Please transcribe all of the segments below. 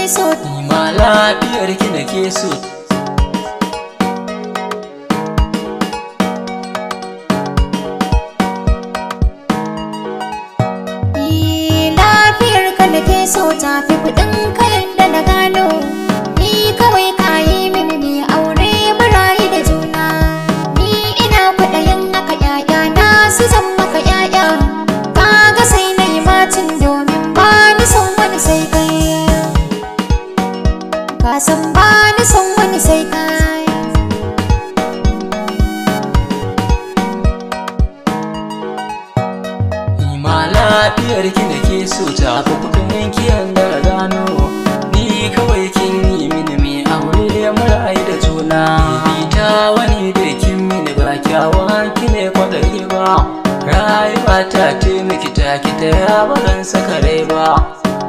nake so, ni ma lafiyar ki nake so. lafiyar ka nake so tafi kuɗin kayan da na gano. Ni kawai kayi mini ne aure mu rayu da juna. Ni ina kwaɗayin haka ƴaƴa na su zan maka ƴaƴa. Kaga sai na yi macin domin ba ni son wani sai kai. Ka san ba ni son wani sai kai. Ni ma lafiyar ki nake so tafi kuɗin kiyan da na gano. Ni kawai kin yi mini mai aure mu rayu da juna. Bita wani da kin mini ba kyawan ki ne kwaɗayi ba. Rayuwa ta taimaki ta ki ta ya baran saka rai ba.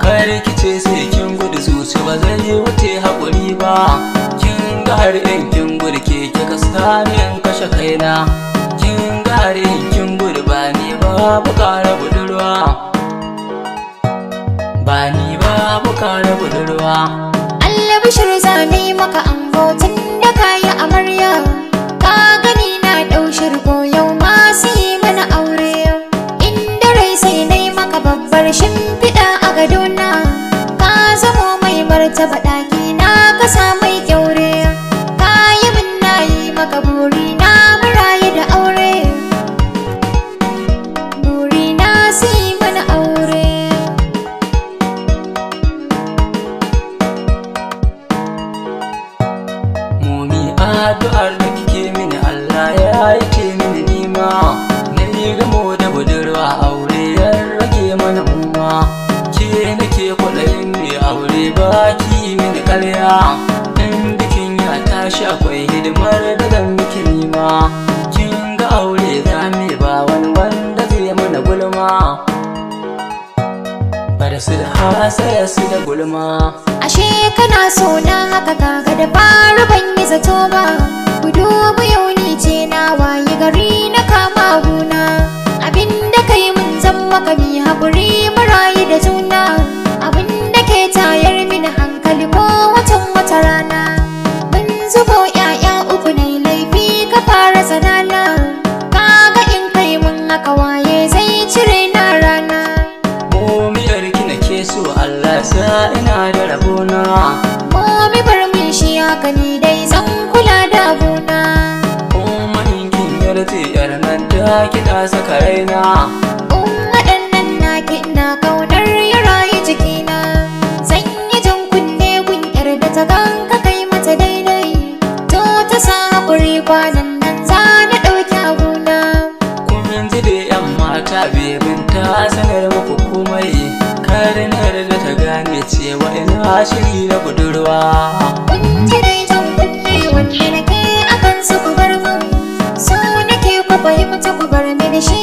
Kar ki ce sai kin gudu zuci ba zai yi wuce haƙuri ba. Kin ga har in kin gudu ke kika sani in kashe kaina. Kin ga har in kin gudu ba ni babu ƙara budurwa. Ba ni babu ƙara budurwa. Allah bishir zane maka ango tun da kayi amarya. Ka gani na ɗau shirko yau ma su yi mana aure. Inda rai sai nai maka babbar shimfiɗa a gadona. Ka zamo mai martaba ɗaki na kasa mai kyaure. Ka yi min na yi maka buri na mu rayu da aure. Buri na su yi mana aure. Mumi addu'ar da kike mini Allah ya yake mini nima. Na yi gamo da budurwa aure ya rage mana umma. Ke nake kwaɗayin mai aure ba ki mini ƙarya. In bikin ya tashi akwai hidimar da zan miki nima. Kin ga aure za mu ba wani wanda zai mana gulma. Bar su da hasara su da gulma. Ashe kana so na haka kaga da faru ban yi zato ba. Ku dubu yau ni ce na waye gari na kama guna. Abinda kai mun zan maka mi haƙuri mu rayu da juna. Abinda ke tayar mini hankali ko watan wata rana. Mun zubo ƴaƴa uku nai laifi ka fara zanana. Kaga in kai mun haka waye zai cire na rana. Momiyar ki nake so Allah sa ina da rabona. Momi bar min shi haka ni dai zan kula da abuna. Kuma in kin yarda yar nan ta kiɗa saka raina. Waɗannan naki ina kaunar ya rayu jikina. Zan yi jan kunne gun yar da ta ganka kai mata daidai. To ta sa haƙuri kwanan nan za na ɗauki abuna. Kun ji da yan mata bebin ta sanar muku komai. Kar na yarda ta gane cewa ina shiri da budurwa. Kun ji dai jan kunne wanda nake akan su ku bar mun. So nake ku fahimta ku bar mini shi